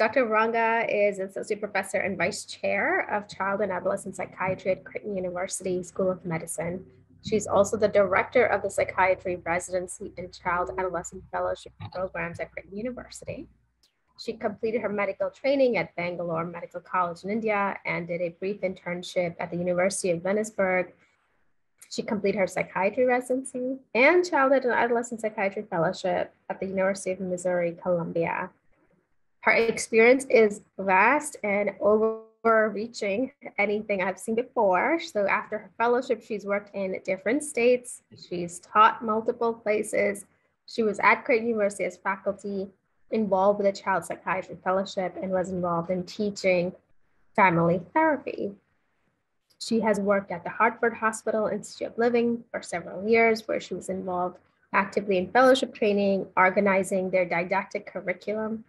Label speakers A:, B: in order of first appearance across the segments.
A: Dr. Ranga is Associate Professor and Vice Chair of Child and Adolescent Psychiatry at Creighton University School of Medicine. She's also the Director of the Psychiatry Residency and Child Adolescent Fellowship Programs at Creighton University. She completed her medical training at Bangalore Medical College in India and did a brief internship at the University of Vennesburg. She completed her psychiatry residency and child and adolescent psychiatry fellowship at the University of Missouri, Columbia. Her experience is vast and overreaching anything I've seen before. So after her fellowship, she's worked in different states. She's taught multiple places. She was at Creighton University as faculty, involved with a child psychiatry fellowship, and was involved in teaching family therapy. She has worked at the Hartford Hospital Institute of Living for several years, where she was involved actively in fellowship training, organizing their didactic curriculum.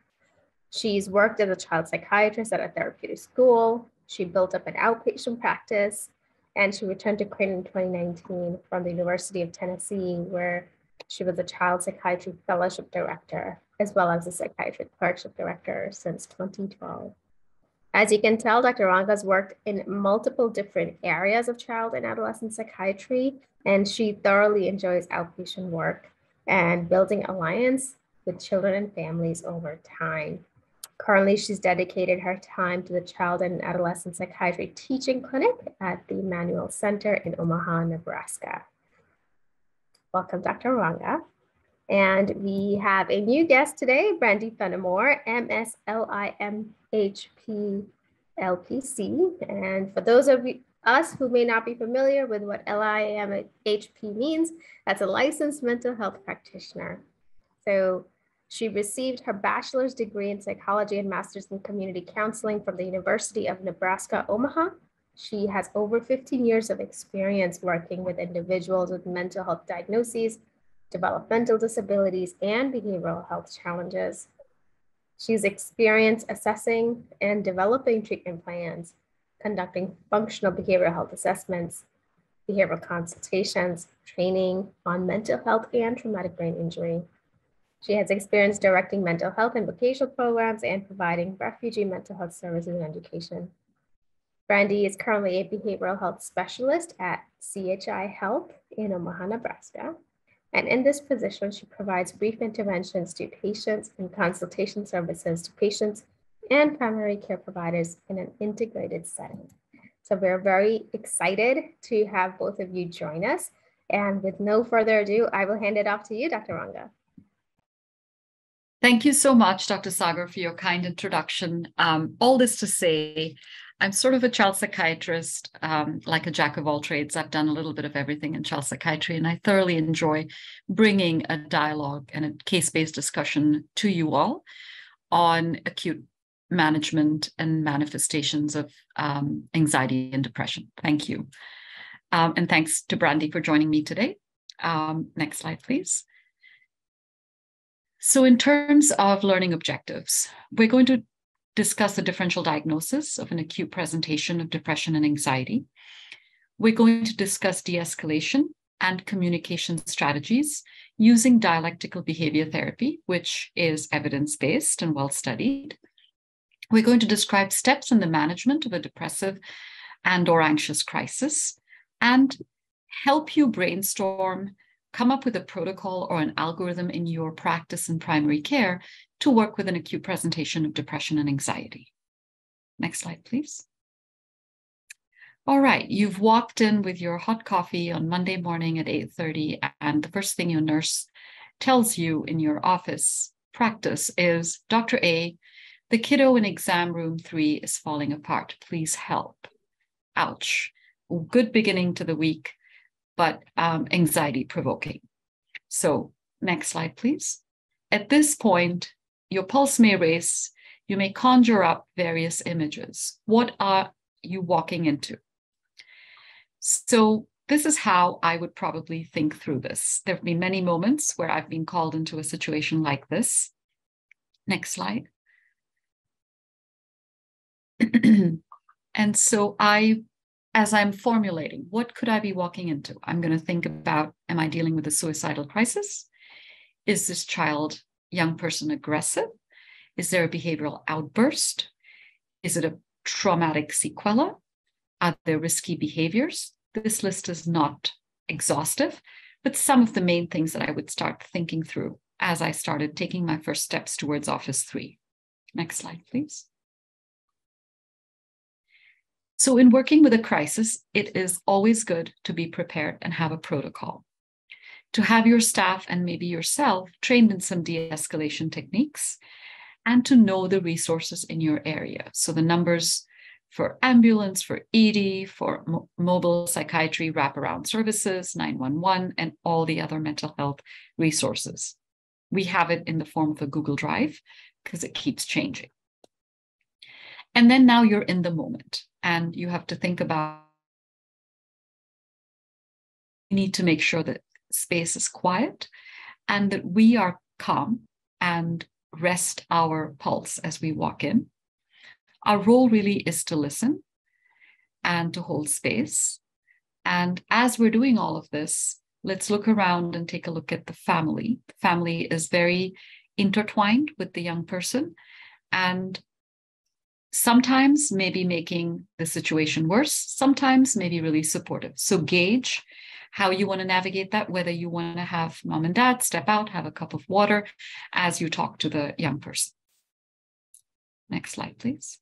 A: She's worked as a child psychiatrist at a therapeutic school. She built up an outpatient practice, and she returned to Creighton in 2019 from the University of Tennessee, where she was a child psychiatry fellowship director, as well as a psychiatric clerkship director since 2012. As you can tell, Dr. Ranga's worked in multiple different areas of child and adolescent psychiatry, and she thoroughly enjoys outpatient work and building alliance with children and families over time. Currently, she's dedicated her time to the Child and Adolescent Psychiatry Teaching Clinic at the Emmanuel Center in Omaha, Nebraska. Welcome, Dr. Ranga. And we have a new guest today, Brandy Fenimore, MSLIMHP LPC. And for those of us who may not be familiar with what LIMHP means, that's a licensed mental health practitioner. So she received her bachelor's degree in psychology and master's in community counseling from the University of Nebraska, Omaha. She has over 15 years of experience working with individuals with mental health diagnoses, developmental disabilities, and behavioral health challenges. She's experienced assessing and developing treatment plans, conducting functional behavioral health assessments, behavioral consultations, training on mental health and traumatic brain injury. She has experience directing mental health and vocational programs and providing refugee mental health services and education. Brandy is currently a behavioral health specialist at CHI Health in Omaha, Nebraska. And in this position, she provides brief interventions to patients and consultation services to patients and primary care providers in an integrated setting. So we're very excited to have both of you join us. And with no further ado, I will hand it off to you, Dr. Ranga.
B: Thank you so much, Dr. Sagar, for your kind introduction. All this to say, I'm sort of a child psychiatrist, like a jack of all trades. I've done a little bit of everything in child psychiatry, and I thoroughly enjoy bringing a dialogue and a case-based discussion to you all on acute management and manifestations of anxiety and depression. Thank you. And thanks to Brandy for joining me today. Next slide, please. So in terms of learning objectives, we're going to discuss the differential diagnosis of an acute presentation of depression and anxiety. We're going to discuss de-escalation and communication strategies using dialectical behavior therapy, which is evidence-based and well-studied. We're going to describe steps in the management of a depressive and/or anxious crisis and help you brainstorm, come up with a protocol or an algorithm in your practice in primary care to work with an acute presentation of depression and anxiety. Next slide, please. All right, you've walked in with your hot coffee on Monday morning at 8:30, and the first thing your nurse tells you in your office practice is, Dr. A, the kiddo in exam room 3 is falling apart. Please help. Ouch. Good beginning to the week, but anxiety provoking. So next slide, please. At this point, your pulse may race. You may conjure up various images. What are you walking into? So this is how I would probably think through this. There have been many moments where I've been called into a situation like this. Next slide. And so as I'm formulating, what could I be walking into? I'm going to think about, am I dealing with a suicidal crisis? Is this child, young person aggressive? Is there a behavioral outburst? Is it a traumatic sequela? Are there risky behaviors? This list is not exhaustive, but some of the main things that I would start thinking through as I started taking my first steps towards Office 3. Next slide, please. So in working with a crisis, it is always good to be prepared and have a protocol. To have your staff and maybe yourself trained in some de-escalation techniques and to know the resources in your area. So the numbers for ambulance, for ED, for mobile psychiatry wraparound services, 911, and all the other mental health resources. We have it in the form of a Google Drive because it keeps changing. And then now you're in the moment and you have to think about, you need to make sure that space is quiet and that we are calm and rest our pulse as we walk in. Our role really is to listen and to hold space. And as we're doing all of this, let's look around and take a look at the family. The family is very intertwined with the young person and sometimes maybe making the situation worse, sometimes maybe really supportive. So gauge how you want to navigate that, whether you want to have mom and dad step out, have a cup of water as you talk to the young person. Next slide, please.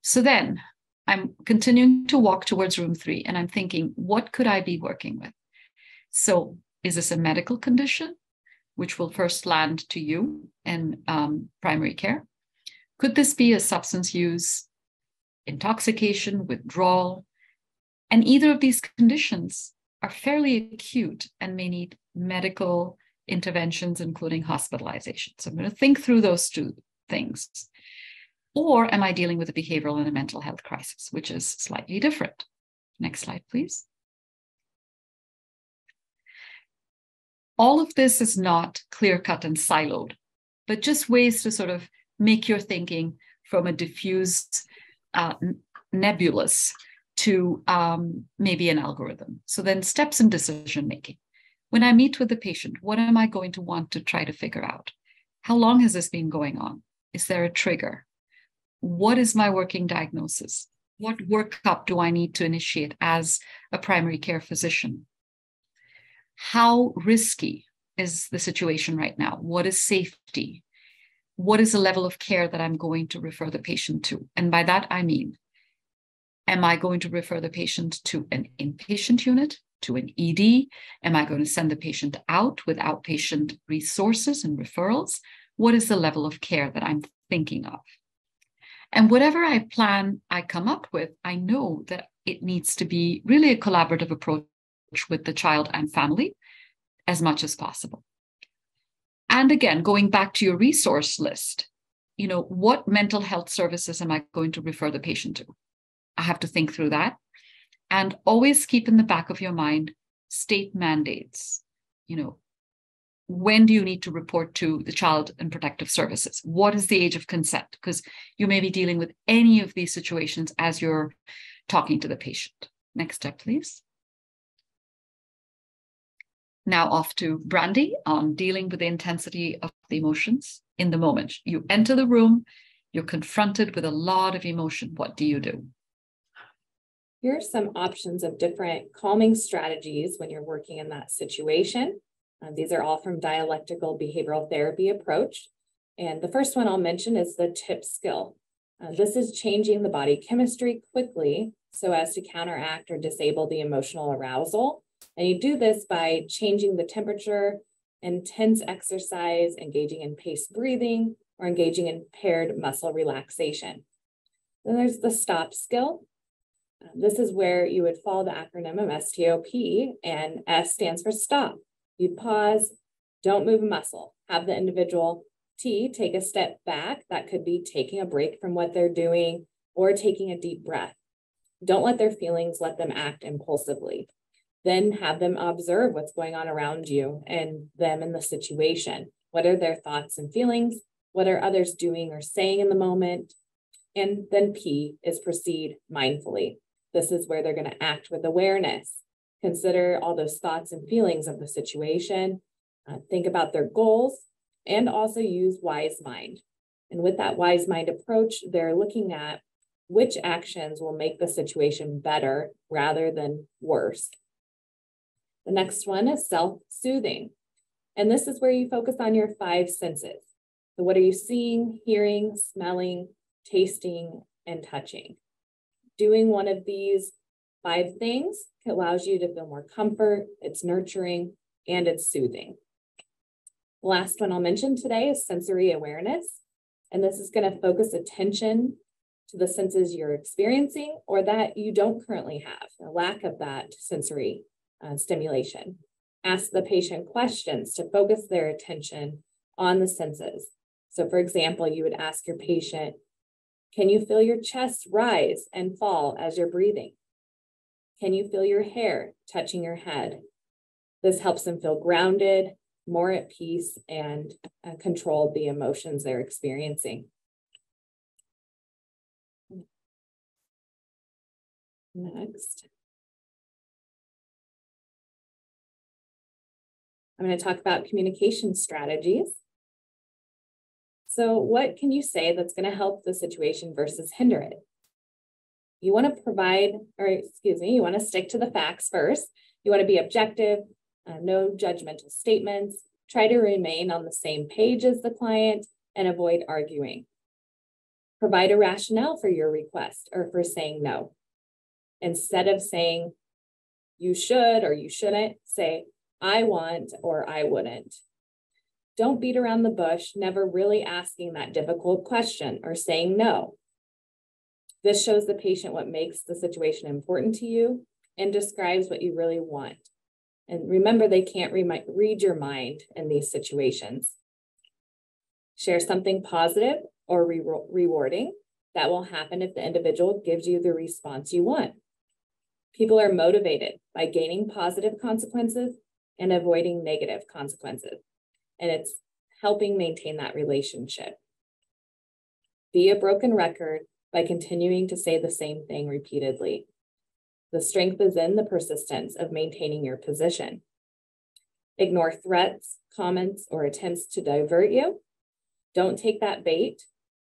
B: So then I'm continuing to walk towards room 3 and I'm thinking, what could I be working with? So is this a medical condition, which will first land to you in primary care? Could this be a substance use, intoxication, withdrawal? And either of these conditions are fairly acute and may need medical interventions, including hospitalization. So I'm going to think through those two things. Or am I dealing with a behavioral and a mental health crisis, which is slightly different? Next slide, please. All of this is not clear-cut and siloed, but just ways to sort of make your thinking from a diffused, nebulous to maybe an algorithm. So then steps in decision-making. When I meet with the patient, what am I going to want to try to figure out? How long has this been going on? Is there a trigger? What is my working diagnosis? What workup do I need to initiate as a primary care physician? How risky is the situation right now? What is safety? What is the level of care that I'm going to refer the patient to? And by that, I mean, am I going to refer the patient to an inpatient unit, to an ED? Am I going to send the patient out with outpatient resources and referrals? What is the level of care that I'm thinking of? And whatever I come up with, I know that it needs to be really a collaborative approach with the child and family as much as possible. And again, going back to your resource list, what mental health services am I going to refer the patient to? I have to think through that. And always keep in the back of your mind state mandates. When do you need to report to the Child and Protective Services? What is the age of consent? Because you may be dealing with any of these situations as you're talking to the patient. Next step, please. Now off to Brandy on dealing with the intensity of the emotions in the moment. You enter the room, you're confronted with a lot of emotion. What do you do?
C: Here are some options of different calming strategies when you're working in that situation. These are all from dialectical behavioral therapy approach. And the first one I'll mention is the tip skill. This is changing the body chemistry quickly so as to counteract or disable the emotional arousal. And you do this by changing the temperature, intense exercise, engaging in paced breathing, or engaging in paired muscle relaxation. Then there's the stop skill. This is where you would follow the acronym of STOP, and S stands for stop. You'd pause, don't move a muscle, have the individual T take a step back. That could be taking a break from what they're doing or taking a deep breath. Don't let their feelings let them act impulsively. Then have them observe what's going on around you and them in the situation. What are their thoughts and feelings? What are others doing or saying in the moment? And then P is proceed mindfully. This is where they're going to act with awareness. Consider all those thoughts and feelings of the situation. Think about their goals and also use wise mind. And with that wise mind approach, they're looking at which actions will make the situation better rather than worse. The next one is self-soothing. And this is where you focus on your 5 senses. So what are you seeing, hearing, smelling, tasting, and touching? Doing one of these 5 things allows you to feel more comfort, it's nurturing, and it's soothing. The last one I'll mention today is sensory awareness. And this is going to focus attention to the senses you're experiencing or that you don't currently have, a lack of that sensory stimulation. Ask the patient questions to focus their attention on the senses. So for example, you would ask your patient, can you feel your chest rise and fall as you're breathing? Can you feel your hair touching your head? This helps them feel grounded, more at peace, and control the emotions they're experiencing. Next. I'm going to talk about communication strategies. So what can you say that's going to help the situation versus hinder it? You want to you want to stick to the facts first. You want to be objective, no judgmental statements, try to remain on the same page as the client, and avoid arguing. Provide a rationale for your request or for saying no. Instead of saying you should or you shouldn't, say I want or I wouldn't. Don't beat around the bush, never really asking that difficult question or saying no. This shows the patient what makes the situation important to you and describes what you really want. And remember, they can't read your mind in these situations. Share something positive or rewarding that will happen if the individual gives you the response you want. People are motivated by gaining positive consequences and avoiding negative consequences. And it's helping maintain that relationship. Be a broken record by continuing to say the same thing repeatedly. The strength is in the persistence of maintaining your position. Ignore threats, comments, or attempts to divert you. Don't take that bait.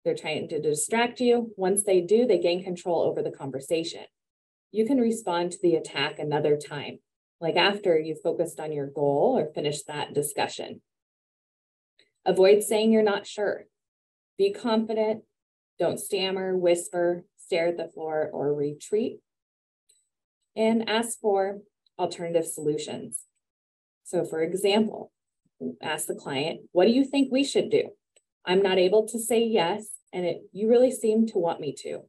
C: They're trying to distract you. Once they do, they gain control over the conversation. You can respond to the attack another time, like after you've focused on your goal or finished that discussion. Avoid saying you're not sure. Be confident. Don't stammer, whisper, stare at the floor, or retreat. And ask for alternative solutions. So for example, ask the client, what do you think we should do? I'm not able to say yes, and you really seem to want me to.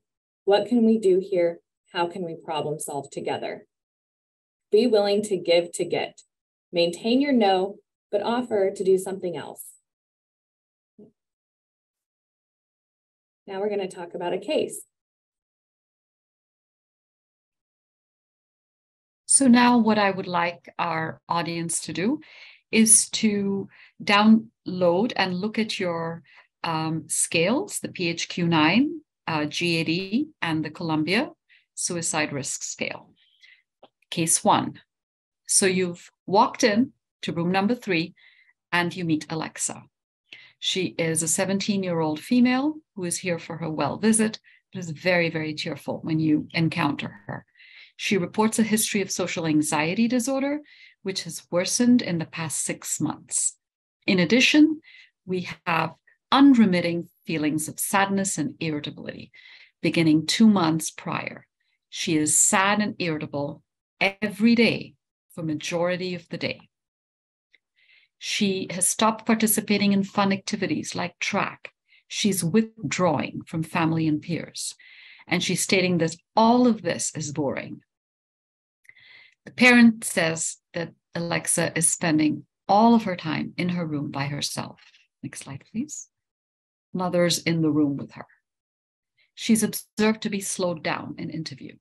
C: What can we do here? How can we problem solve together? Be willing to give to get. Maintain your no, but offer to do something else. Now we're going to talk about a case.
B: So now what I would like our audience to do is to download and look at your scales, the PHQ-9, GAD, and the Columbia Suicide Risk Scale. Case 1. So you've walked in to room number 3 and you meet Alexa. She is a 17-year-old female who is here for her well visit, but is very, very tearful when you encounter her. She reports a history of social anxiety disorder, which has worsened in the past 6 months. In addition, we have unremitting feelings of sadness and irritability beginning 2 months prior. She is sad and irritable every day for majority of the day. She has stopped participating in fun activities like track. She's withdrawing from family and peers. And she's stating that all of this is boring. The parent says that Alexa is spending all of her time in her room by herself. Next slide, please. Mother's in the room with her. She's observed to be slowed down in interview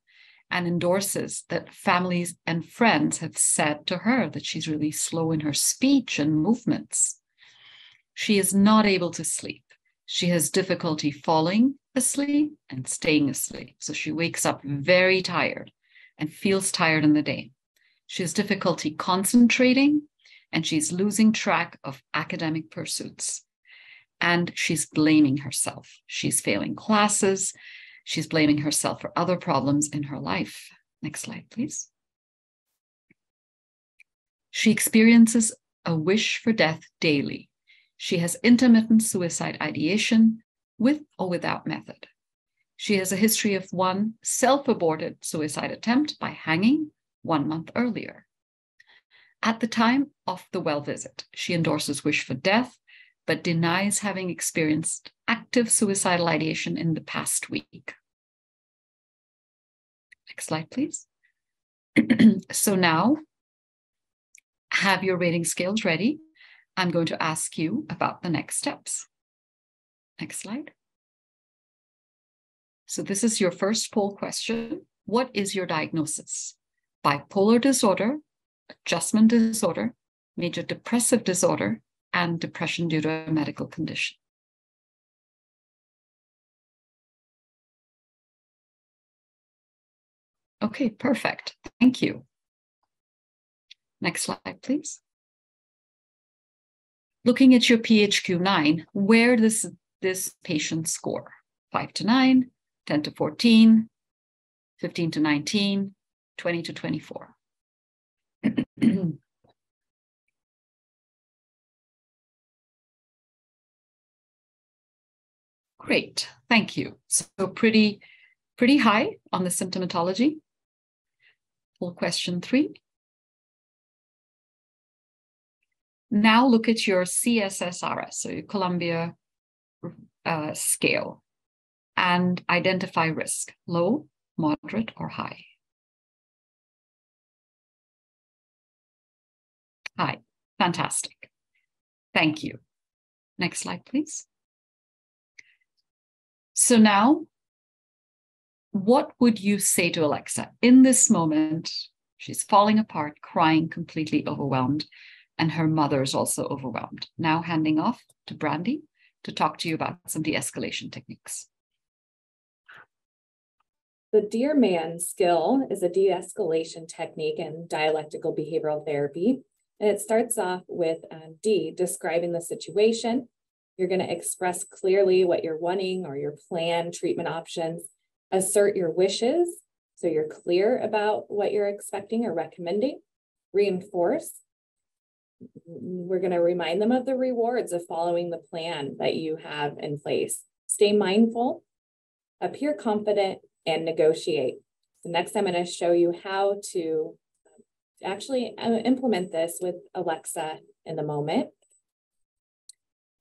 B: and endorses that families and friends have said to her that she's really slow in her speech and movements. She is not able to sleep. She has difficulty falling asleep and staying asleep. So she wakes up very tired and feels tired in the day. She has difficulty concentrating. and she's losing track of academic pursuits. And she's blaming herself. She's failing classes. She's blaming herself for other problems in her life. Next slide, please. She experiences a wish for death daily. She has intermittent suicide ideation with or without method. She has a history of one self-aborted suicide attempt by hanging 1 month earlier. At the time of the well visit, she endorses wish for death, but denies having experienced active suicidal ideation in the past week. Next slide, please. So now, have your rating scales ready. I'm going to ask you about the next steps. Next slide. So this is your first poll question. What is your diagnosis? Bipolar disorder, adjustment disorder, major depressive disorder, and depression due to a medical condition. Okay, perfect. Thank you. Next slide, please. Looking at your PHQ-9, where does this patient score? 5 to 9, 10 to 14, 15 to 19, 20 to 24. Great, thank you. So pretty high on the symptomatology. Full question 3. Now look at your CSSRS, so your Columbia scale, and identify risk, low, moderate, or high. High, fantastic. Thank you. Next slide, please. So now, what would you say to Alexa in this moment? She's falling apart, crying, completely overwhelmed, and her mother is also overwhelmed. Now handing off to Brandy to talk to you about some de-escalation techniques.
C: The Dear Man skill is a de-escalation technique in dialectical behavioral therapy. And it starts off with D, describing the situation. You're going to express clearly what you're wanting or your plan, treatment options, assert your wishes. So you're clear about what you're expecting or recommending, reinforce. We're going to remind them of the rewards of following the plan that you have in place. Stay mindful, appear confident, and negotiate. So next, I'm going to show you how to actually implement this with Alexa in the moment.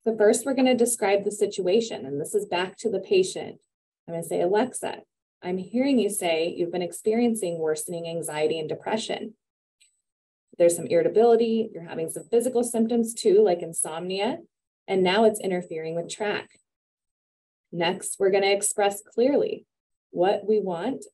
C: So first, we're going to describe the situation, and this is back to the patient. I'm going to say, Alexa, I'm hearing you say you've been experiencing worsening anxiety and depression. There's some irritability, you're having some physical symptoms too, like insomnia, and now it's interfering with track. Next, we're going to express clearly what we want,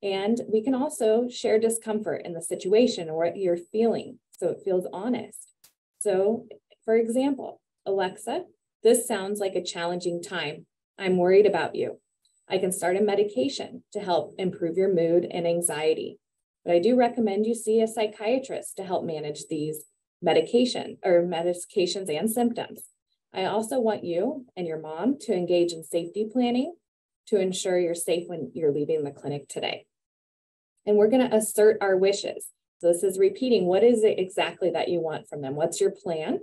C: and we can also share discomfort in the situation or what you're feeling, so it feels honest. So, for example, Alexa, this sounds like a challenging time. I'm worried about you. I can start a medication to help improve your mood and anxiety. But I do recommend you see a psychiatrist to help manage these medications and symptoms. I also want you and your mom to engage in safety planning to ensure you're safe when you're leaving the clinic today. And we're going to assert our wishes. So this is repeating, what is it exactly that you want from them? What's your plan?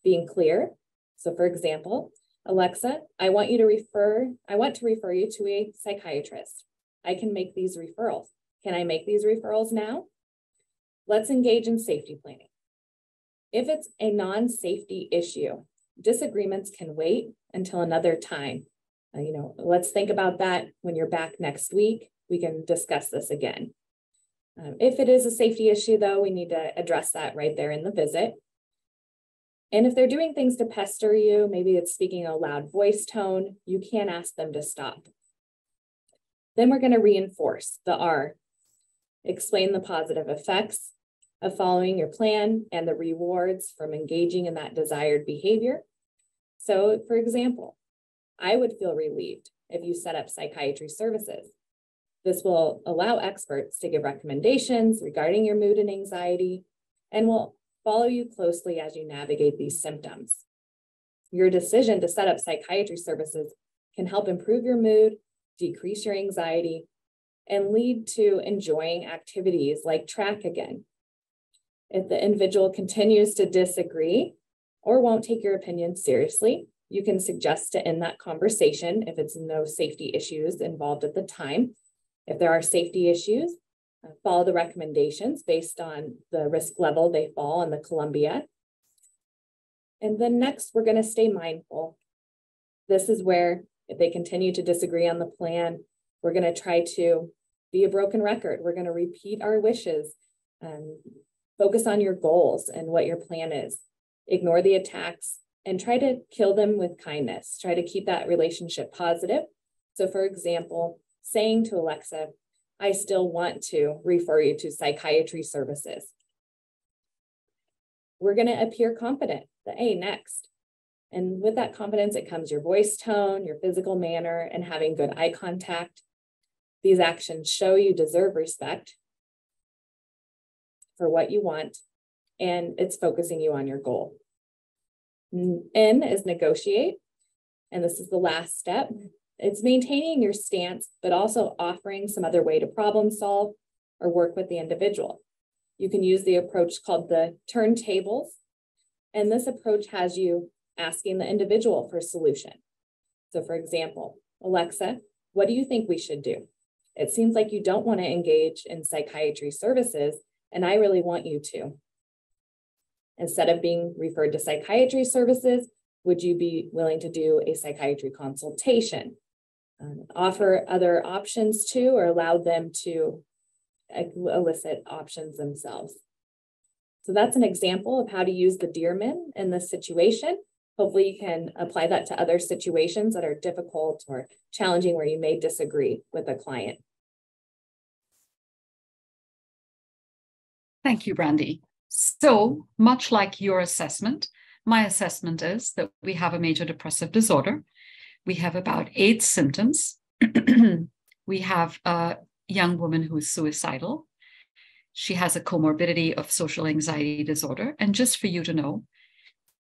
C: Being clear. So for example, Alexa, I want to refer you to a psychiatrist. I can make these referrals. Can I make these referrals now? Let's engage in safety planning. If it's a non-safety issue, disagreements can wait until another time. Let's think about that when you're back next week. We can discuss this again. If it is a safety issue, though, we need to address that right there in the visit. And if they're doing things to pester you, maybe it's speaking a loud voice tone, you can ask them to stop. Then we're going to reinforce the R. Explain the positive effects of following your plan and the rewards from engaging in that desired behavior. So, for example, I would feel relieved if you set up psychiatry services. This will allow experts to give recommendations regarding your mood and anxiety, and will follow you closely as you navigate these symptoms. Your decision to set up psychiatry services can help improve your mood, decrease your anxiety, and lead to enjoying activities like track again. If the individual continues to disagree or won't take your opinion seriously, you can suggest to end that conversation if it's no safety issues involved at the time. If there are safety issues, follow the recommendations based on the risk level they fall in the Columbia. And then next, we're going to stay mindful. This is where, if they continue to disagree on the plan, we're going to try to be a broken record. We're going to repeat our wishes, focus on your goals and what your plan is. Ignore the attacks and try to kill them with kindness. Try to keep that relationship positive. So for example, saying to Alexa, I still want to refer you to psychiatry services. We're going to appear confident, the A next. And with that confidence, it comes your voice tone, your physical manner, and having good eye contact. These actions show you deserve respect for what you want, and it's focusing you on your goal. N is negotiate, and this is the last step. It's maintaining your stance, but also offering some other way to problem solve or work with the individual. You can use the approach called the turntables, and this approach has you asking the individual for a solution. So for example, Alexa, what do you think we should do? It seems like you don't want to engage in psychiatry services, and I really want you to. Instead of being referred to psychiatry services, would you be willing to do a psychiatry consultation? Offer other options to, or allow them to elicit options themselves. So that's an example of how to use the Dearman in this situation. Hopefully you can apply that to other situations that are difficult or challenging where you may disagree with a client.
B: Thank you, Brandy. So much like your assessment, my assessment is that we have a major depressive disorder. We have about 8 symptoms. We have a young woman who is suicidal. She has a comorbidity of social anxiety disorder. And just for you to know,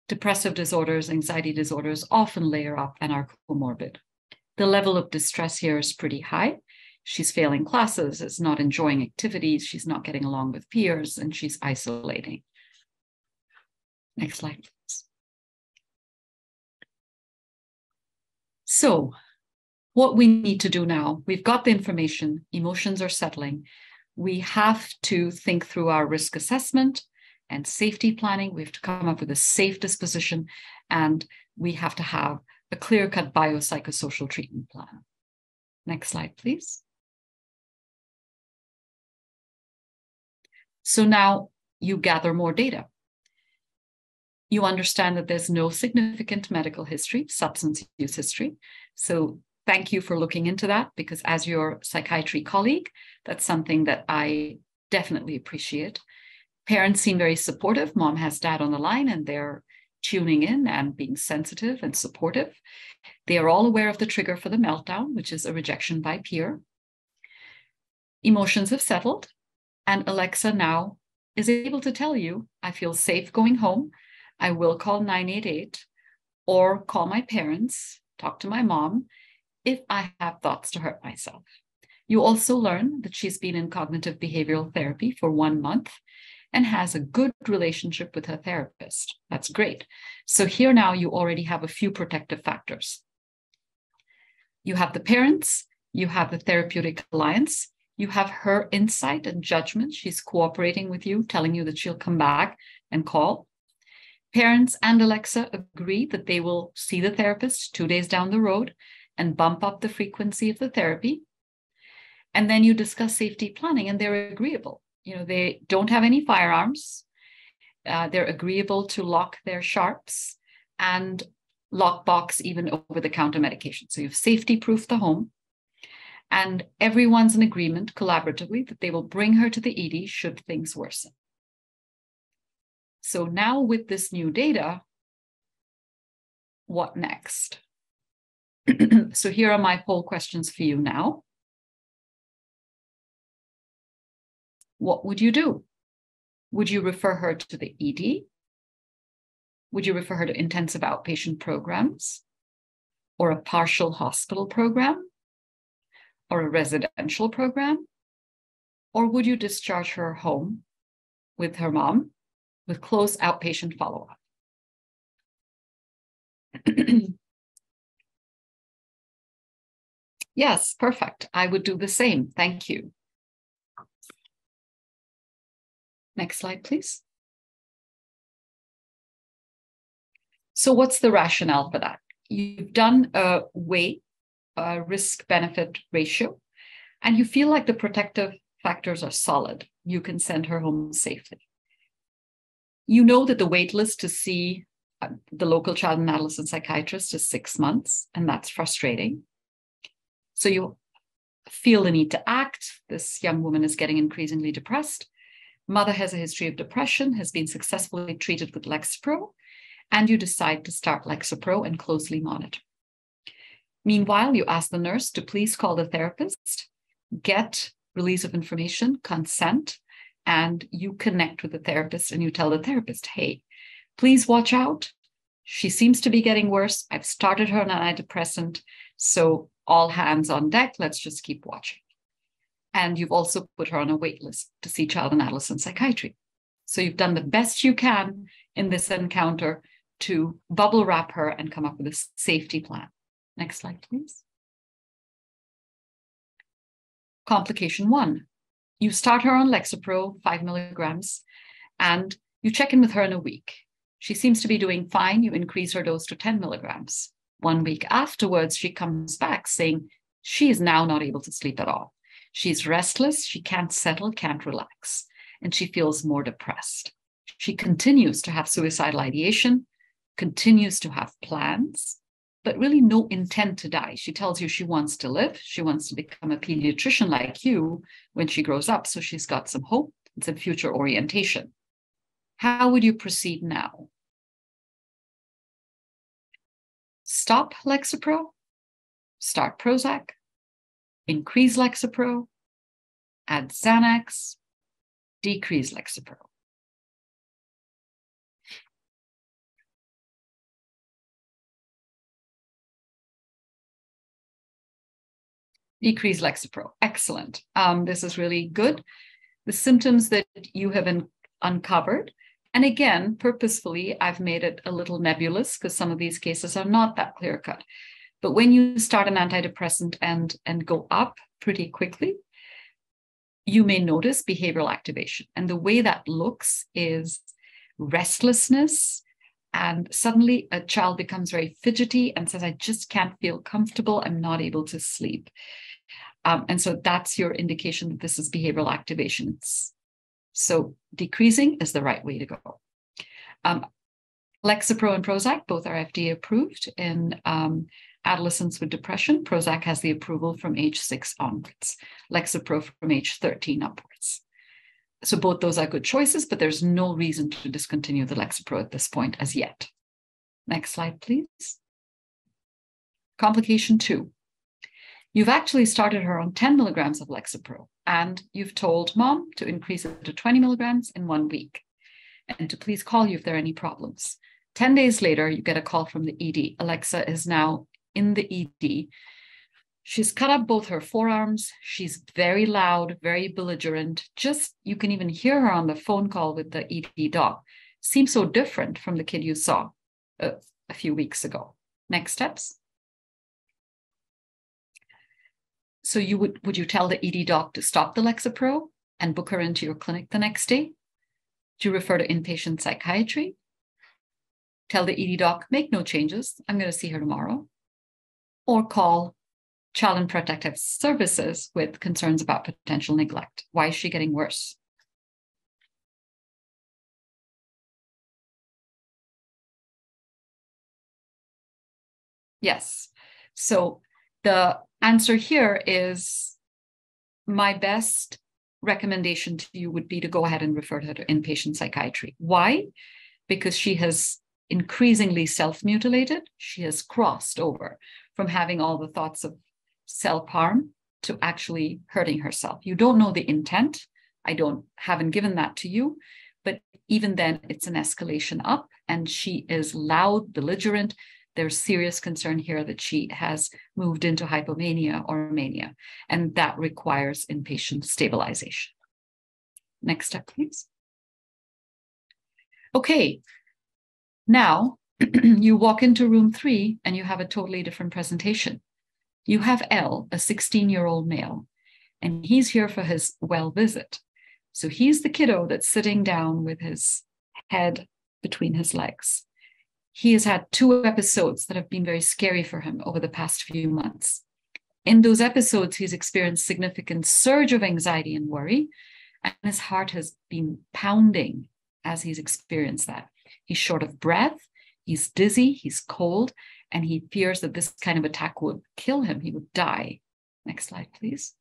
B: depressive disorders, anxiety disorders often layer up and are comorbid. The level of distress here is pretty high. She's failing classes, is not enjoying activities, she's not getting along with peers, and she's isolating. Next slide, please. So what we need to do now, we've got the information, emotions are settling. We have to think through our risk assessment and safety planning. We have to come up with a safe disposition, and we have to have a clear-cut biopsychosocial treatment plan. Next slide, please. So now you gather more data. You understand that there's no significant medical history, substance use history. So thank you for looking into that, because as your psychiatry colleague, that's something that I definitely appreciate. Parents seem very supportive. Mom has dad on the line, and they're tuning in and being sensitive and supportive. They are all aware of the trigger for the meltdown, which is a rejection by peer. Emotions have settled, and Alexa now is able to tell you, I feel safe going home. I will call 988 or call my parents, talk to my mom, if I have thoughts to hurt myself. You also learn that she's been in cognitive behavioral therapy for 1 month and has a good relationship with her therapist. That's great. So here now you already have a few protective factors. You have the parents, you have the therapeutic alliance, you have her insight and judgment. She's cooperating with you, telling you that she'll come back and call. Parents and Alexa agree that they will see the therapist 2 days down the road and bump up the frequency of the therapy. And then you discuss safety planning, and they're agreeable. You know, they don't have any firearms. They're agreeable to lock their sharps and lockbox even over-the-counter medication. So you've safety-proofed the home. And everyone's in agreement collaboratively that they will bring her to the ED should things worsen. So now with this new data, what next? So here are my poll questions for you now. What would you do? Would you refer her to the ED? Would you refer her to intensive outpatient programs, or a partial hospital program, or a residential program? Or would you discharge her home with her mom with close outpatient follow-up? Yes, perfect. I would do the same. Thank you. Next slide, please. So what's the rationale for that? You've done a weight, risk-benefit ratio, and you feel like the protective factors are solid. You can send her home safely. You know that the wait list to see the local child and adolescent psychiatrist is 6 months, and that's frustrating. So you feel the need to act. This young woman is getting increasingly depressed. Mother has a history of depression, has been successfully treated with Lexapro, and you decide to start Lexapro and closely monitor. Meanwhile, you ask the nurse to please call the therapist, get release of information, consent, and you connect with the therapist and you tell the therapist, hey, please watch out. She seems to be getting worse. I've started her on an antidepressant, so all hands on deck. Let's just keep watching. And you've also put her on a wait list to see child and adolescent psychiatry. So you've done the best you can in this encounter to bubble wrap her and come up with a safety plan. Next slide, please. Complication 1. You start her on Lexapro, 5 milligrams, and you check in with her in a week. She seems to be doing fine. You increase her dose to 10 milligrams. 1 week afterwards, she comes back saying she is now not able to sleep at all. She's restless. She can't settle, can't relax, and she feels more depressed. She continues to have suicidal ideation, continues to have plans, but really no intent to die. She tells you she wants to live. She wants to become a pediatrician like you when she grows up. So she's got some hope and some future orientation. How would you proceed now? Stop Lexapro, start Prozac, increase Lexapro, add Xanax, decrease Lexapro. Decrease Lexapro. Excellent. This is really good. The symptoms that you have uncovered, and again, purposefully, I've made it a little nebulous because some of these cases are not that clear-cut. But when you start an antidepressant and go up pretty quickly, you may notice behavioral activation. And the way that looks is restlessness, and suddenly a child becomes very fidgety and says, I just can't feel comfortable. I'm not able to sleep. And so that's your indication that this is behavioral activations. So decreasing is the right way to go. Lexapro and Prozac, both are FDA approved in adolescents with depression. Prozac has the approval from age 6 onwards. Lexapro from age 13 upwards. So both those are good choices, but there's no reason to discontinue the Lexapro at this point as yet. Next slide, please. Complication 2. You've actually started her on 10 milligrams of Lexapro, and you've told mom to increase it to 20 milligrams in 1 week and to please call you if there are any problems. 10 days later, you get a call from the ED. Alexa is now in the ED. She's cut up both her forearms. She's very loud, very belligerent. You can even hear her on the phone call with the ED doc. Seems so different from the kid you saw a few weeks ago. Next steps. So would you tell the ED doc to stop the Lexapro and book her into your clinic the next day? Do you refer to inpatient psychiatry? Tell the ED doc, make no changes. I'm going to see her tomorrow. Or call Child and Protective Services with concerns about potential neglect. Why is she getting worse? Yes. So the answer here is my best recommendation to you would be to go ahead and refer her to inpatient psychiatry. Why? Because she has increasingly self-mutilated. She has crossed over from having all the thoughts of self-harm to actually hurting herself. You don't know the intent. I haven't given that to you, But even then, it's an escalation up, and she is loud, belligerent. There's serious concern here that she has moved into hypomania or mania, and that requires inpatient stabilization. Next step, please. Okay, now you walk into room 3 and you have a totally different presentation. You have L, a 16-year-old male, and he's here for his well visit. So he's the kiddo that's sitting down with his head between his legs. He has had 2 episodes that have been very scary for him over the past few months. In those episodes, he's experienced significant surge of anxiety and worry, and his heart has been pounding as he's experienced that. He's short of breath, he's dizzy, he's cold, and he fears that this kind of attack would kill him. He would die. Next slide, please.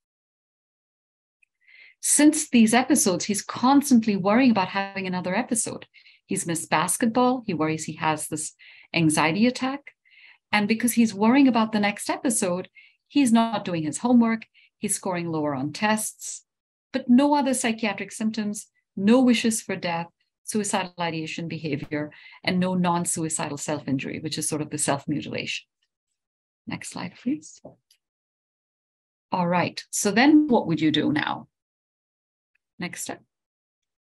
B: Since these episodes, he's constantly worrying about having another episode. He's missed basketball. He worries he has this anxiety attack. And because he's worrying about the next episode, he's not doing his homework. He's scoring lower on tests, but no other psychiatric symptoms, no wishes for death, suicidal ideation behavior, and no non-suicidal self-injury, which is sort of the self-mutilation. Next slide, please. All right. So then what would you do now? Next step.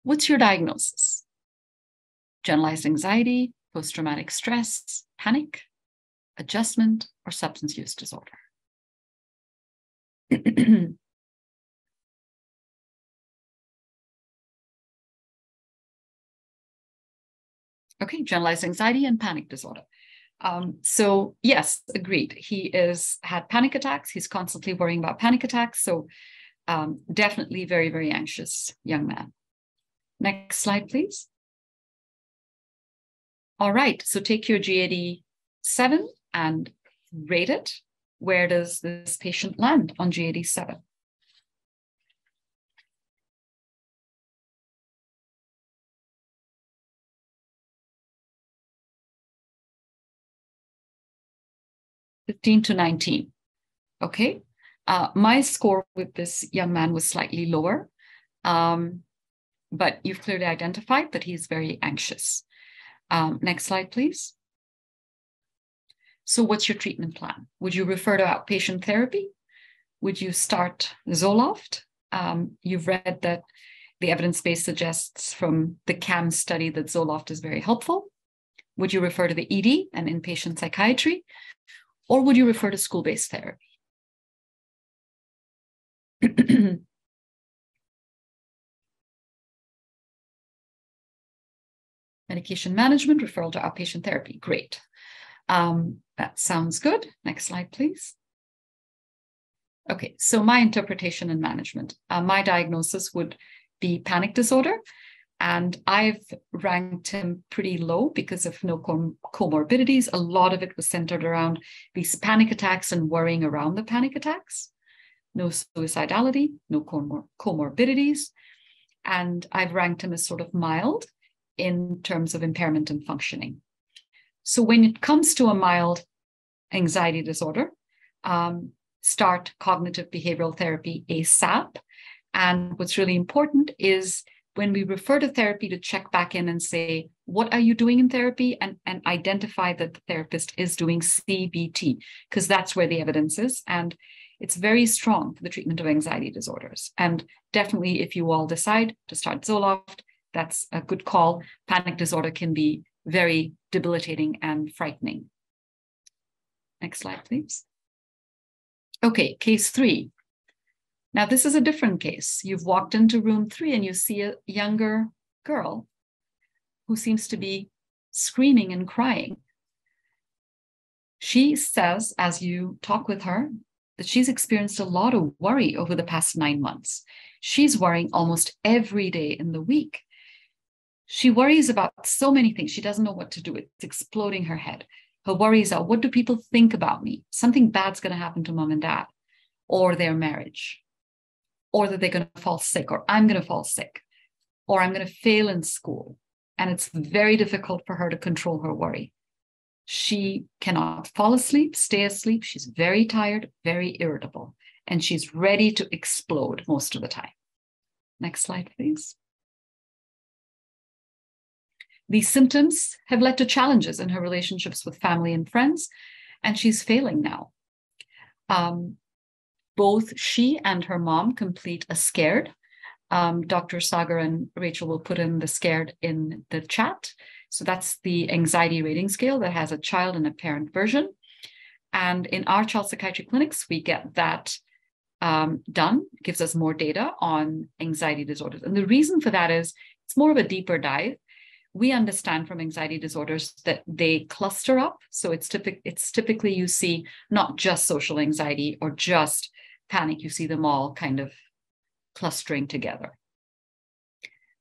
B: What's your diagnosis? Generalized anxiety, post-traumatic stress, panic, adjustment, or substance use disorder? Okay, generalized anxiety and panic disorder. So yes, agreed. He had panic attacks. He's constantly worrying about panic attacks. So definitely very, very anxious young man. Next slide, please. All right, so take your GAD 7 and rate it. Where does this patient land on GAD 7? (15 to 19). Okay. My score with this young man was slightly lower, but you've clearly identified that he's very anxious. Next slide, please. So what's your treatment plan? Would you refer to outpatient therapy? Would you start Zoloft? You've read that the evidence base suggests from the CAM study that Zoloft is very helpful. Would you refer to the ED and inpatient psychiatry? Or would you refer to school-based therapy? Medication management, referral to outpatient therapy. Great. That sounds good. Next slide, please. Okay, so my interpretation and management. My diagnosis would be panic disorder, and I've ranked him pretty low because of no comorbidities. A lot of it was centered around these panic attacks and worrying around the panic attacks. No suicidality, no comorbidities. And I've ranked him as sort of mild in terms of impairment and functioning. So when it comes to a mild anxiety disorder, start cognitive behavioral therapy ASAP. And what's really important is when we refer to therapy to check back in and say, what are you doing in therapy? And identify that the therapist is doing CBT, because that's where the evidence is. And it's very strong for the treatment of anxiety disorders. And definitely if you all decide to start Zoloft, that's a good call. Panic disorder can be very debilitating and frightening. Next slide, please. Okay, case 3. Now, this is a different case. You've walked into room 3 and you see a younger girl who seems to be screaming and crying. She says, as you talk with her, that she's experienced a lot of worry over the past 9 months. She's worrying almost every day in the week. She worries about so many things. She doesn't know what to do. It's exploding her head. Her worries are, what do people think about me? Something bad's going to happen to mom and dad, or their marriage, or that they're going to fall sick, or I'm going to fall sick, or I'm going to fail in school. And it's very difficult for her to control her worry. She cannot fall asleep, stay asleep. She's very tired, very irritable, and she's ready to explode most of the time. Next slide, please. These symptoms have led to challenges in her relationships with family and friends, and she's failing now. Both she and her mom complete a SCARED. Dr. Sagar and Rachel will put in the SCARED in the chat. So that's the anxiety rating scale that has a child and a parent version. And in our child psychiatry clinics, we get that done. It gives us more data on anxiety disorders. And the reason for that is it's more of a deeper dive. We understand from anxiety disorders that they cluster up. So it's typically you see not just social anxiety or just panic, you see them all kind of clustering together.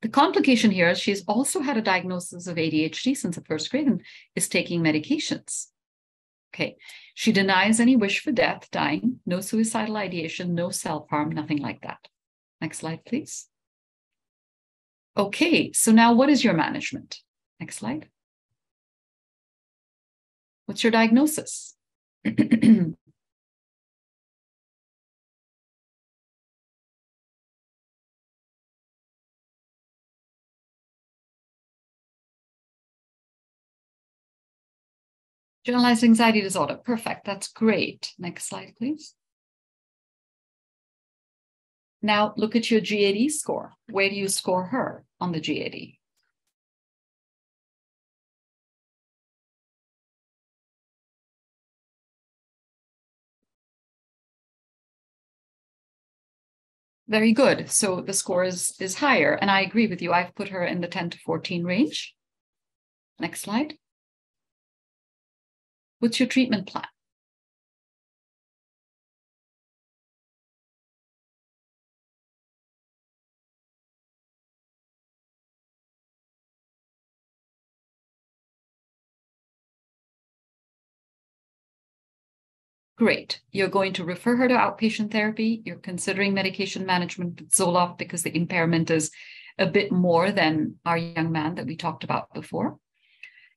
B: The complication here is she's also had a diagnosis of ADHD since the first grade and is taking medications. Okay, she denies any wish for death, dying, no suicidal ideation, no self-harm, nothing like that. Next slide, please. Okay, so now what is your management? Next slide. What's your diagnosis? Generalized anxiety disorder. Perfect. That's great. Next slide, please. Now look at your GAD score. Where do you score her on the GAD? Very good. So the score is higher. And I agree with you. I've put her in the 10 to 14 range. Next slide. What's your treatment plan? Great. You're going to refer her to outpatient therapy. You're considering medication management with Zoloft because the impairment is a bit more than our young man that we talked about before.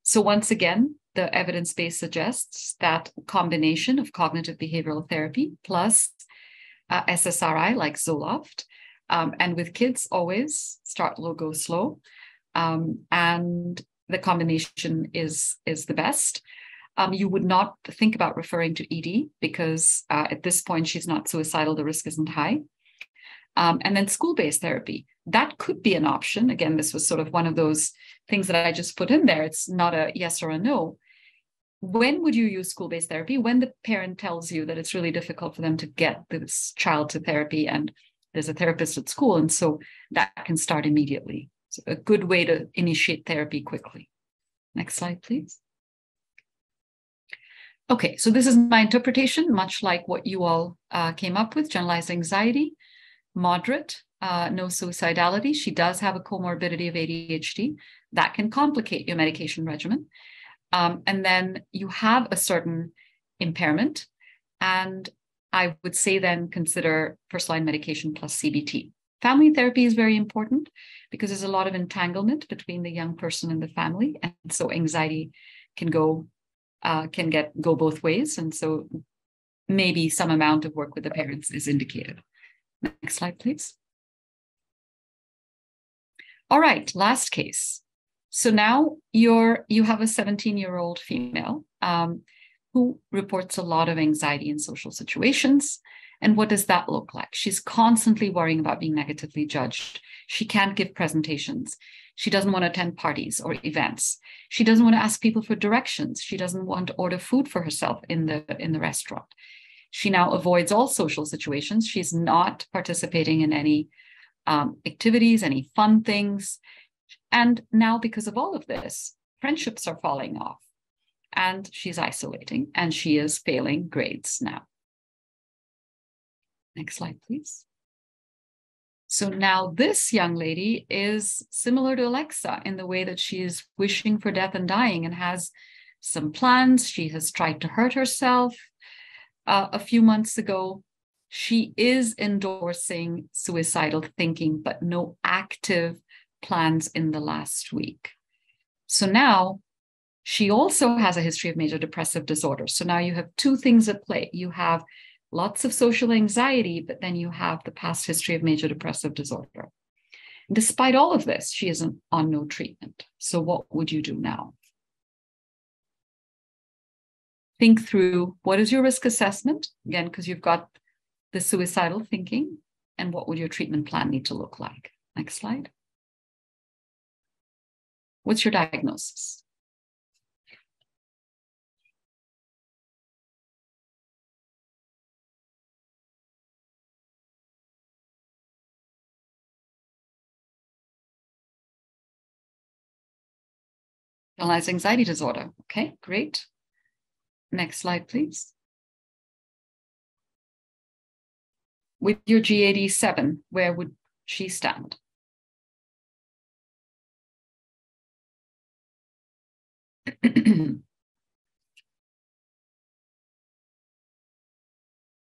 B: So once again, the evidence base suggests that combination of cognitive behavioral therapy plus SSRI like Zoloft, and with kids always start low, go slow, and the combination is the best. You would not think about referring to ED because at this point she's not suicidal, the risk isn't high. And then school-based therapy, that could be an option. Again, this was sort of one of those things that I just put in there. It's not a yes or a no. When would you use school-based therapy? When the parent tells you that it's really difficult for them to get this child to therapy and there's a therapist at school. And so that can start immediately. So a good way to initiate therapy quickly. Next slide, please. Okay, so this is my interpretation, much like what you all came up with, generalized anxiety, moderate, no suicidality. She does have a comorbidity of ADHD. That can complicate your medication regimen. And then you have a certain impairment. And I would say then consider first-line medication plus CBT. Family therapy is very important because there's a lot of entanglement between the young person and the family. And so anxiety can go both ways. And so maybe some amount of work with the parents is indicated. Next slide, please. All right, last case. So now you have a 17-year-old female who reports a lot of anxiety in social situations. And what does that look like? She's constantly worrying about being negatively judged. She can't give presentations. She doesn't want to attend parties or events. She doesn't want to ask people for directions. She doesn't want to order food for herself in the restaurant. She now avoids all social situations. She's not participating in any activities, any fun things. And now, because of all of this, friendships are falling off. And she's isolating, and she is failing grades now. Next slide, please. So now this young lady is similar to Alexa in the way that she is wishing for death and dying and has some plans. She has tried to hurt herself a few months ago. She is endorsing suicidal thinking, but no active plans in the last week. So now she also has a history of major depressive disorder. So now you have two things at play. You have lots of social anxiety, but then you have the past history of major depressive disorder. Despite all of this, she is on no treatment. So what would you do now? Think through, what is your risk assessment? Again, because you've got the suicidal thinking, and what would your treatment plan need to look like? Next slide. What's your diagnosis? Generalized anxiety disorder. Okay, great. Next slide, please. With your GAD 7, where would she stand?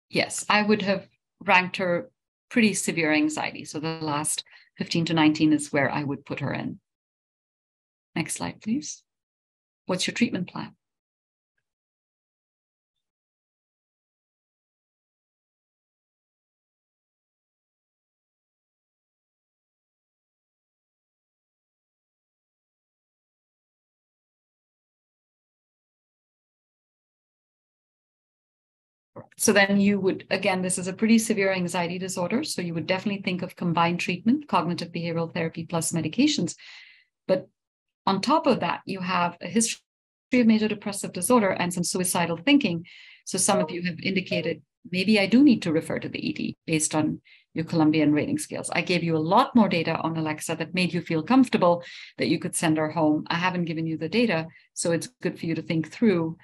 B: Yes, I would have ranked her pretty severe anxiety. So the last 15 to 19 is where I would put her in. Next slide, please. What's your treatment plan? So then you would, again, this is a pretty severe anxiety disorder. So you would definitely think of combined treatment, cognitive behavioral therapy plus medications. But on top of that, you have a history of major depressive disorder and some suicidal thinking. So some of you have indicated, maybe I do need to refer to the ED based on your Colombian rating scales. I gave you a lot more data on Alexa that made you feel comfortable that you could send her home. I haven't given you the data, so it's good for you to think through.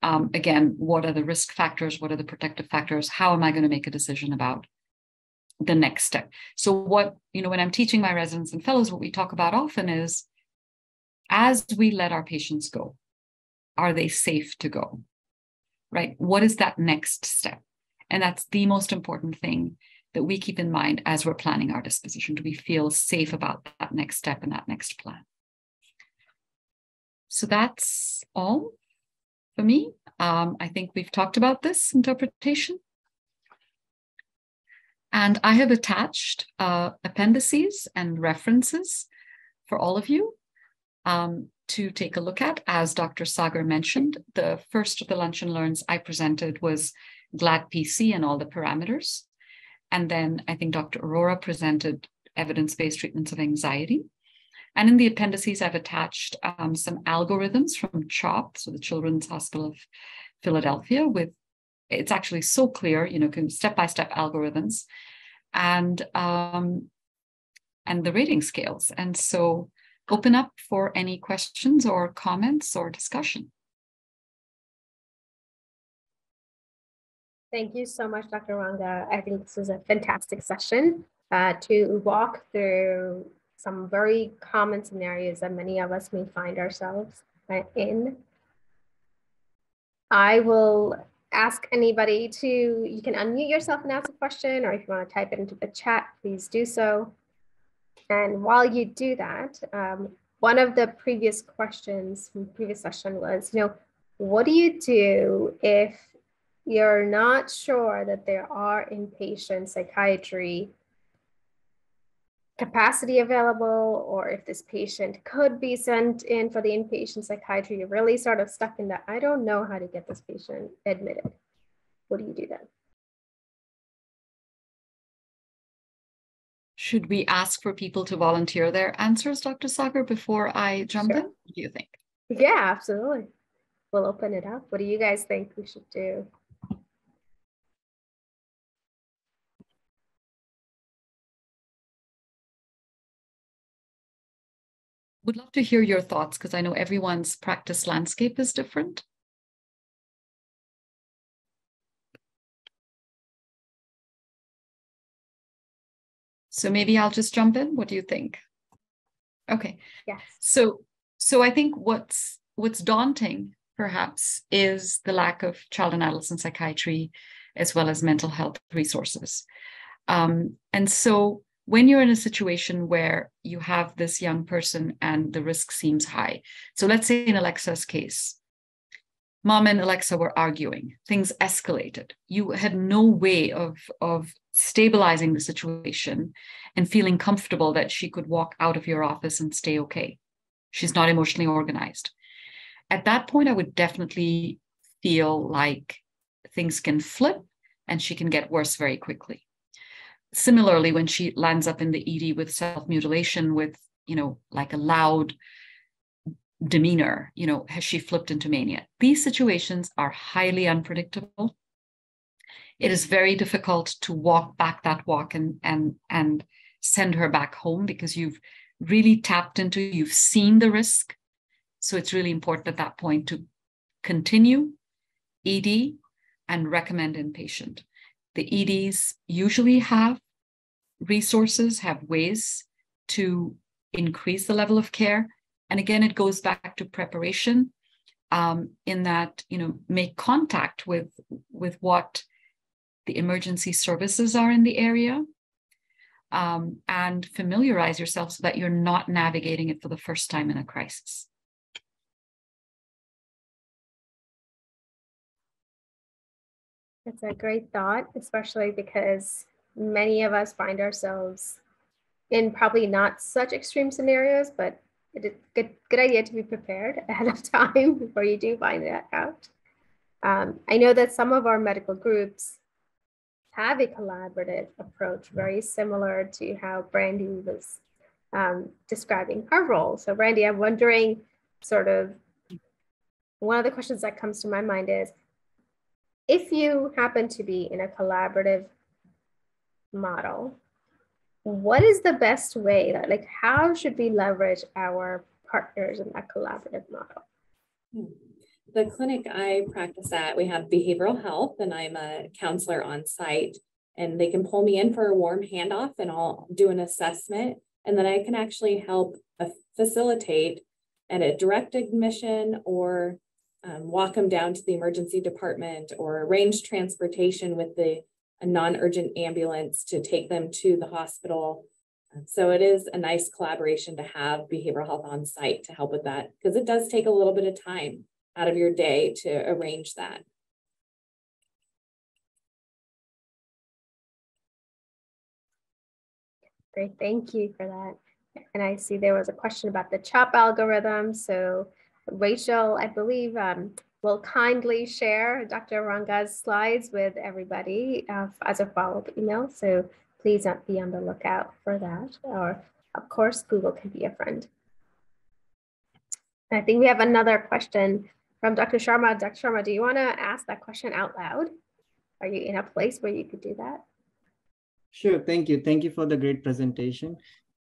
B: Again, what are the risk factors? What are the protective factors? How am I going to make a decision about the next step? So what, when I'm teaching my residents and fellows, what we talk about often is, as we let our patients go, are they safe to go? Right? What is that next step? And that's the most important thing that we keep in mind as we're planning our disposition. Do we feel safe about that next step and that next plan? So that's all for me. I think we've talked about this interpretation. And I have attached appendices and references for all of you to take a look at. As Dr. Sagar mentioned, the first of the Lunch and Learns I presented was GLAD PC and all the parameters. And then I think Dr. Aurora presented evidence-based treatments of anxiety. And in the appendices, I've attached some algorithms from CHOP, so the Children's Hospital of Philadelphia, it's actually so clear, step-by-step algorithms and the rating scales. And so open up for any questions or comments or discussion.
A: Thank you so much, Dr. Ranga. I think this was a fantastic session to walk through some very common scenarios that many of us may find ourselves in. I will ask anybody you can unmute yourself and ask a question, or if you want to type it into the chat, please do so. And while you do that, one of the previous questions from the previous session was, what do you do if you're not sure that there are inpatient psychiatry capacity available, or if this patient could be sent in for the inpatient psychiatry? You're really sort of stuck in that, I don't know how to get this patient admitted. What do you do then?
B: Should we ask for people to volunteer their answers, Dr. Sagar, before I jump in? What do you think?
A: Yeah, absolutely. We'll open it up. What do you guys think we should do?
B: Would love to hear your thoughts, because I know everyone's practice landscape is different. So maybe I'll just jump in. What do you think? Okay.
A: Yes.
B: So I think what's daunting, perhaps, is the lack of child and adolescent psychiatry as well as mental health resources. And so when you're in a situation where you have this young person and the risk seems high, so let's say in Alexa's case, Mom and Alexa were arguing. Things escalated. You had no way of stabilizing the situation and feeling comfortable that she could walk out of your office and stay okay. She's not emotionally organized. At that point, I would definitely feel like things can flip and she can get worse very quickly. Similarly, when she lands up in the ED with self-mutilation, with, like a loud demeanor, has she flipped into mania? These situations are highly unpredictable. It is very difficult to walk back that walk and send her back home, because you've really tapped into, you've seen the risk. So it's really important at that point to continue ED and recommend inpatient. The EDs usually have resources, have ways to increase the level of care. And again, it goes back to preparation, in that, make contact with what the emergency services are in the area, and familiarize yourself so that you're not navigating it for the first time in a crisis.
A: It's a great thought, especially because many of us find ourselves in probably not such extreme scenarios, but it's a good idea to be prepared ahead of time before you do find it out. I know that some of our medical groups have a collaborative approach, very similar to how Brandy was describing her role. So Brandy, I'm wondering, sort of, one of the questions that comes to my mind is, if you happen to be in a collaborative model, what is the best way that, like, how should we leverage our partners in that collaborative model?
C: The clinic I practice at, we have behavioral health, and I'm a counselor on site, and they can pull me in for a warm handoff and I'll do an assessment. And then I can actually help facilitate at a direct admission, or walk them down to the emergency department, or arrange transportation with a non-urgent ambulance to take them to the hospital. So it is a nice collaboration to have behavioral health on site to help with that, because it does take a little bit of time out of your day to arrange that.
A: Great, thank you for that. And I see there was a question about the CHOP algorithm. So Rachel, I believe, will kindly share Dr. Ranga's slides with everybody as a follow-up email. So please be on the lookout for that. Or of course, Google can be a friend. I think we have another question from Dr. Sharma. Dr. Sharma, do you want to ask that question out loud? Are you in a place where you could do that?
D: Sure, thank you. Thank you for the great presentation.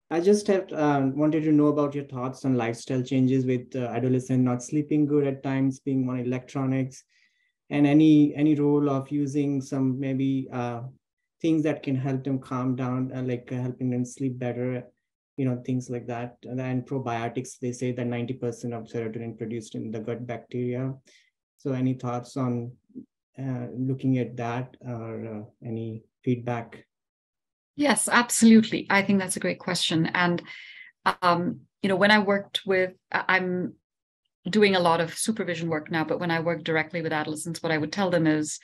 D: I just have wanted to know about your thoughts on lifestyle changes with adolescent not sleeping good at times, being on electronics, and any role of using some maybe things that can help them calm down, like helping them sleep better, things like that. And probiotics, they say that 90% of serotonin produced in the gut bacteria. So any thoughts on looking at that, or any feedback?
B: Yes, absolutely. I think that's a great question. And, when I worked with, I'm doing a lot of supervision work now, but when I work directly with adolescents, what I would tell them is,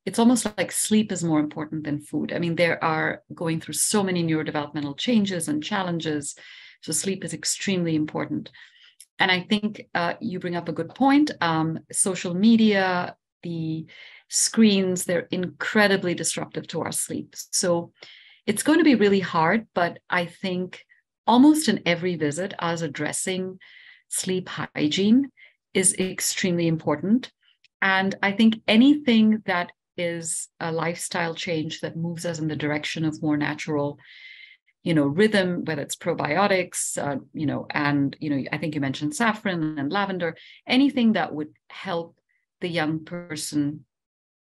B: it's almost like sleep is more important than food. I mean, they are going through so many neurodevelopmental changes and challenges. So sleep is extremely important. And I think you bring up a good point. Social media, the screens, they're incredibly disruptive to our sleep. So it's going to be really hard, but I think almost in every visit, us addressing sleep hygiene is extremely important. And I think anything that is a lifestyle change that moves us in the direction of more natural, rhythm, whether it's probiotics, I think you mentioned saffron and lavender, anything that would help the young person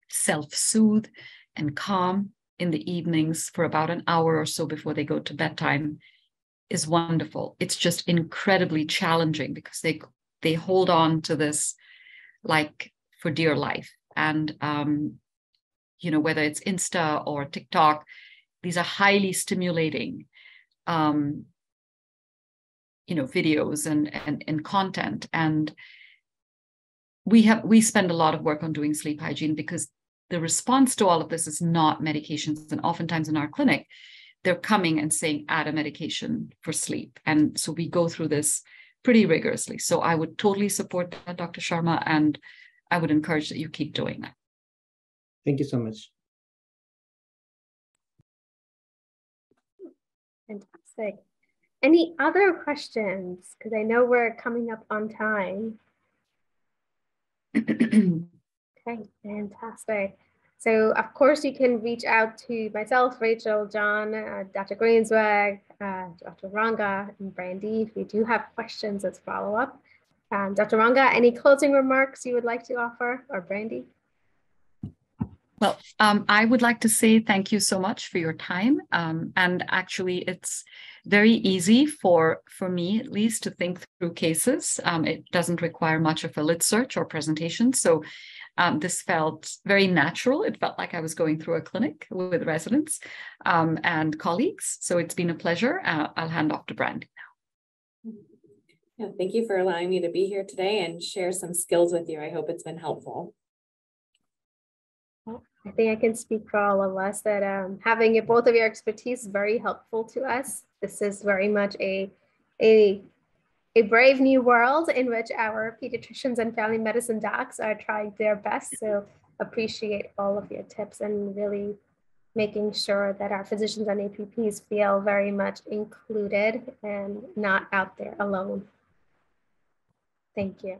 B: self-soothe and calm in the evenings for about an hour or so before they go to bedtime is wonderful. It's just incredibly challenging because they hold on to this like for dear life. And, whether it's Insta or TikTok, these are highly stimulating, videos and content. And we spend a lot of work on doing sleep hygiene because the response to all of this is not medications. And oftentimes in our clinic, they're coming and saying, add a medication for sleep. And so we go through this pretty rigorously. So I would totally support that, Dr. Sharma, and I would encourage that you keep doing that.
D: Thank you so much.
A: Fantastic. Any other questions? Because I know we're coming up on time. Okay, fantastic. So of course you can reach out to myself, Rachel, John, Dr. Greenswag, Dr. Ranga, and Brandy if you do have questions as follow-up. Dr. Ranga, any closing remarks you would like to offer, or Brandy?
B: Well, I would like to say thank you so much for your time. And actually, it's very easy for me, at least, to think through cases. It doesn't require much of a lit search or presentation. So this felt very natural. It felt like I was going through a clinic with residents and colleagues. So it's been a pleasure. I'll hand off to Brandy now.
C: Yeah, thank you for allowing me to be here today and share some skills with you. I hope it's been helpful.
A: I think I can speak for all of us that having both of your expertise is very helpful to us. This is very much a brave new world in which our pediatricians and family medicine docs are trying their best. So appreciate all of your tips and really making sure that our physicians and APPs feel very much included and not out there alone. Thank you.